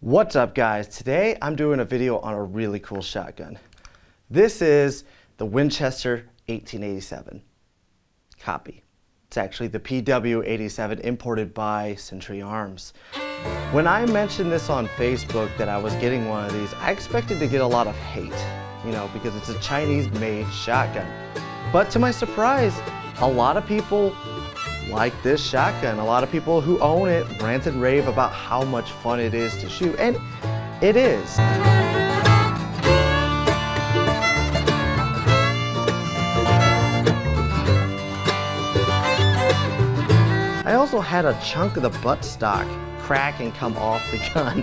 What's up, guys? Today I'm doing a video on a really cool shotgun. This is the Winchester 1887 copy. It's actually the PW87 imported by Century Arms. When I mentioned this on Facebook that I was getting one of these, I expected to get a lot of hate, because it's a Chinese-made shotgun. But to my surprise, a lot of people like this shotgun. A lot of people who own it rant and rave about how much fun it is to shoot, and it is. I also had a chunk of the buttstock crack and come off the gun.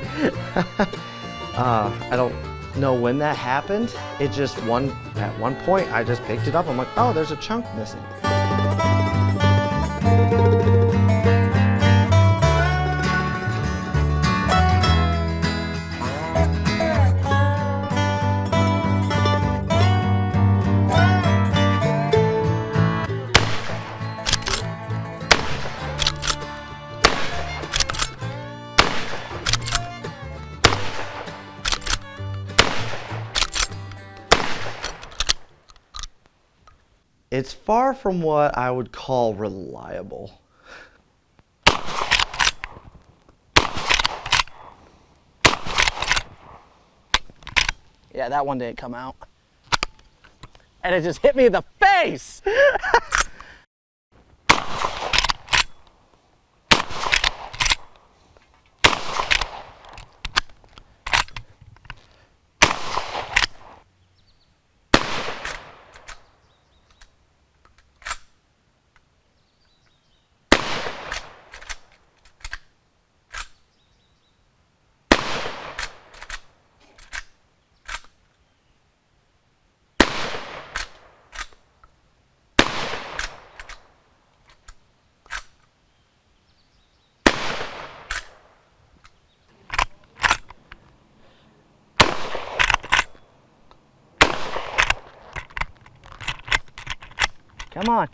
I don't know when that happened. It just at one point I just picked it up. I'm like, oh, there's a chunk missing. It's far from what I would call reliable. Yeah, that one didn't come out. And it just hit me in the face! Come on.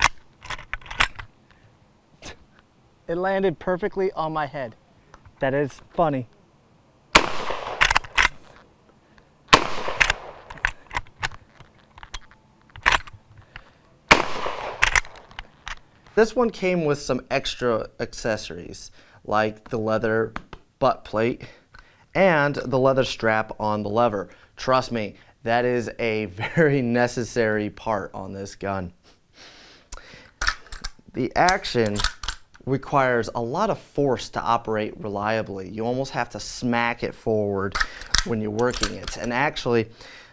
It landed perfectly on my head. That is funny. This one came with some extra accessories, like the leather butt plate and the leather strap on the lever. Trust me, that is a very necessary part on this gun. The action requires a lot of force to operate reliably. You almost have to smack it forward when you're working it. And actually,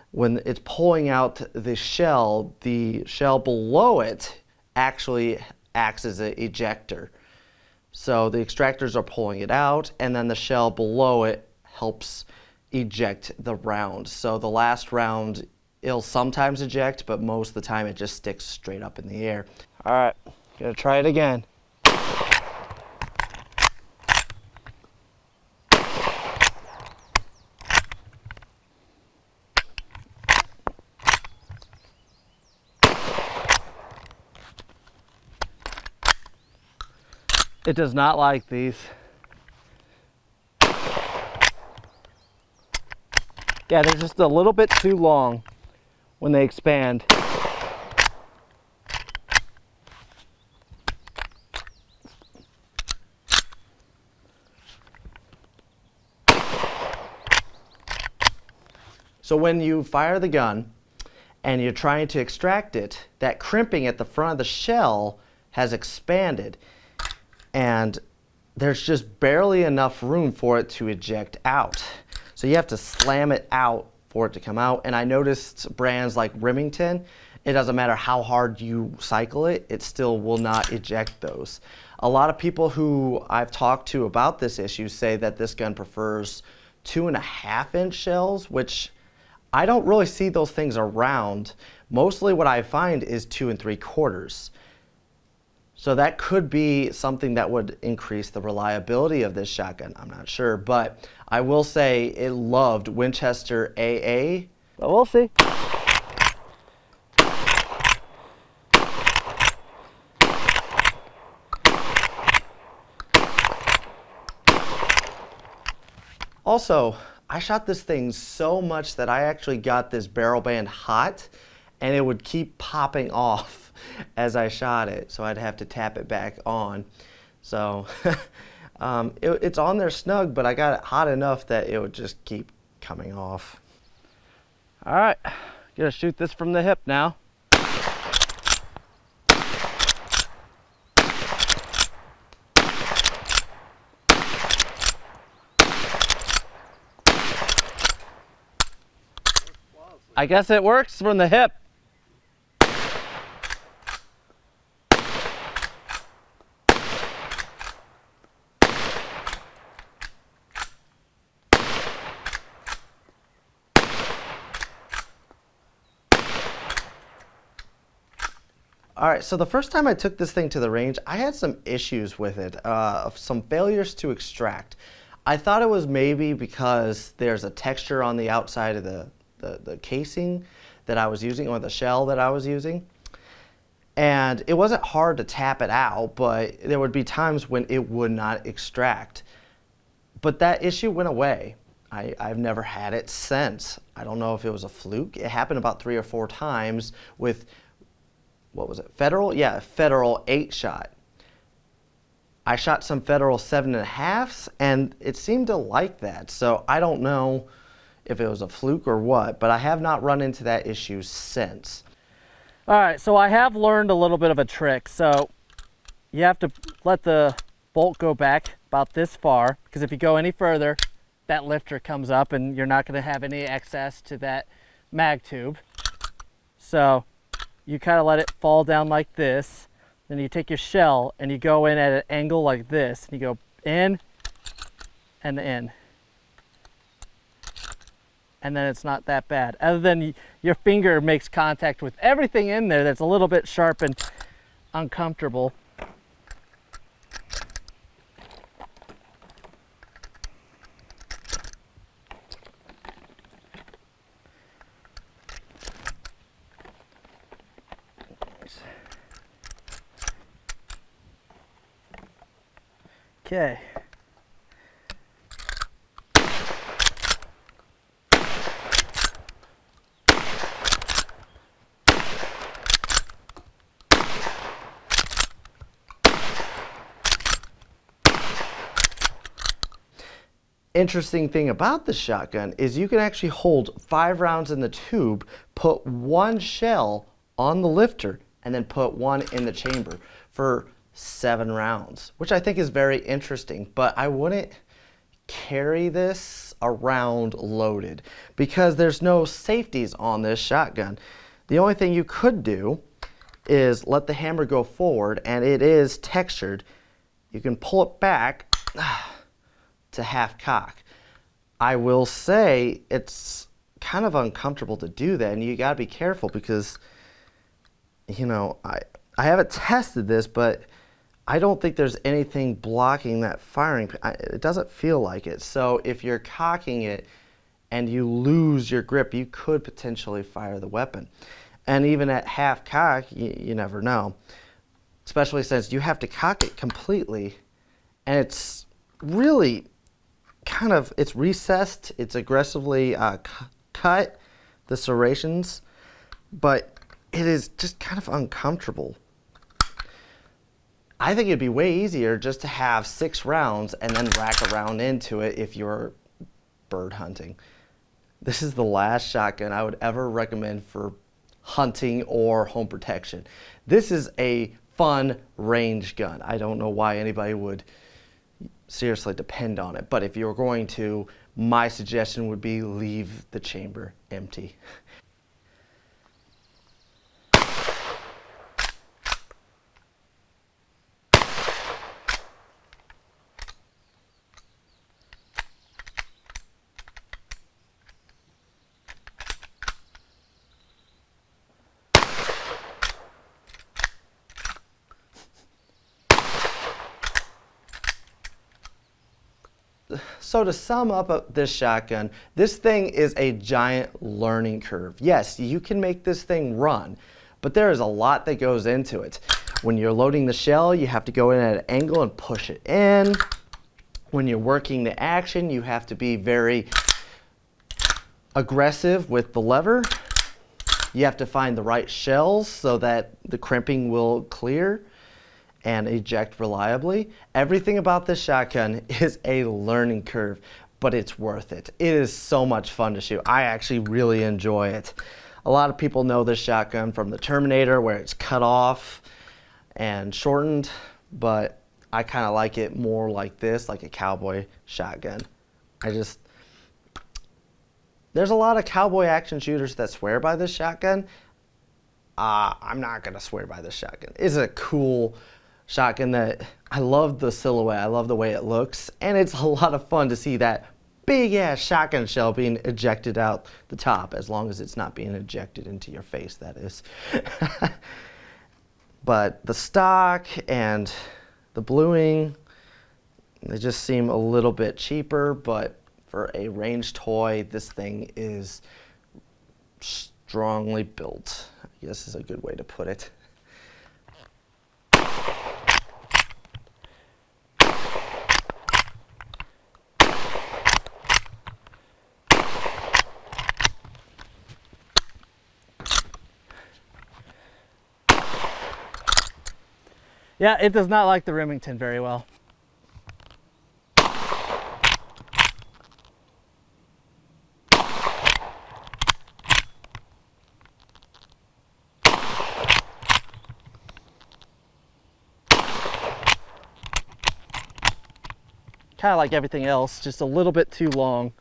when it's pulling out the shell below it actually acts as an ejector. So the extractors are pulling it out, and then the shell below it helps eject the round. So the last round, it'll sometimes eject, but most of the time it just sticks straight up in the air. All right. Gonna try it again. It does not like these. Yeah, they're just a little bit too long when they expand. So when you fire the gun and you're trying to extract it, that crimping at the front of the shell has expanded, and there's just barely enough room for it to eject out. So you have to slam it out for it to come out. And I noticed brands like Remington, it doesn't matter how hard you cycle it, it still will not eject those. A lot of people who I've talked to about this issue say that this gun prefers 2.5-inch shells, which I don't really see those things around. Mostly what I find is 2 3/4. So that could be something that would increase the reliability of this shotgun. I'm not sure, but I will say it loved Winchester AA, but we'll see. Also, I shot this thing so much that I actually got this barrel band hot, and it would keep popping off as I shot it, so I'd have to tap it back on. So it's on there snug, but I got it hot enough that it would just keep coming off. All right, gonna shoot this from the hip now. I guess it works from the hip. All right, so the first time I took this thing to the range, I had some issues with it, some failures to extract. I thought it was maybe because there's a texture on the outside of the casing that I was using, or the shell that I was using. And it wasn't hard to tap it out, but there would be times when it would not extract. But that issue went away. I've never had it since. I don't know if it was a fluke. It happened about 3 or 4 times with, what was it, Federal? Yeah, Federal 8-shot. I shot some Federal 7.5s, and it seemed to like that. So I don't know if it was a fluke or what, but I have not run into that issue since. All right, so I have learned a little bit of a trick. So you have to let the bolt go back about this far, because if you go any further, that lifter comes up and you're not going to have any access to that mag tube. So you kind of let it fall down like this. Then you take your shell and you go in at an angle like this, and you go in and in. And then it's not that bad. Other than your finger makes contact with everything in there that's a little bit sharp and uncomfortable. Okay. Interesting thing about the shotgun is you can actually hold 5 rounds in the tube, put 1 shell on the lifter, and then put 1 in the chamber for 7 rounds, which I think is very interesting. But I wouldn't carry this around loaded because there's no safeties on this shotgun. The only thing you could do is let the hammer go forward, and it is textured. You can pull it back to half cock. I will say it's kind of uncomfortable to do that, and you got to be careful because, you know, I haven't tested this, but I don't think there's anything blocking that firing. It doesn't feel like it. So if you're cocking it and you lose your grip, you could potentially fire the weapon. And even at half cock, you never know, especially since you have to cock it completely, and it's really kind of, it's recessed, it's aggressively cut, the serrations, but it is just kind of uncomfortable. I think it'd be way easier just to have 6 rounds and then rack a round into it if you're bird hunting. This is the last shotgun I would ever recommend for hunting or home protection. This is a fun range gun. I don't know why anybody would seriously depend on it, but if you're going to, my suggestion would be leave the chamber empty. So to sum up this shotgun, this thing is a giant learning curve. Yes, you can make this thing run, but there is a lot that goes into it. When you're loading the shell, you have to go in at an angle and push it in. When you're working the action, you have to be very aggressive with the lever. You have to find the right shells so that the crimping will clear and eject reliably. Everything about this shotgun is a learning curve, but it's worth it. It is so much fun to shoot. I actually really enjoy it. A lot of people know this shotgun from the Terminator, where it's cut off and shortened, but I kind of like it more like this, like a cowboy shotgun. There's a lot of cowboy action shooters that swear by this shotgun. I'm not gonna swear by this shotgun. It's a cool shotgun that I love the silhouette. I love the way it looks, and it's a lot of fun to see that big ass shotgun shell being ejected out the top, as long as it's not being ejected into your face, that is. But the stock and the bluing, they just seem a little bit cheaper, but for a range toy, this thing is strongly built, I guess is a good way to put it. Yeah, it does not like the Remington very well. Kind of like everything else, just a little bit too long.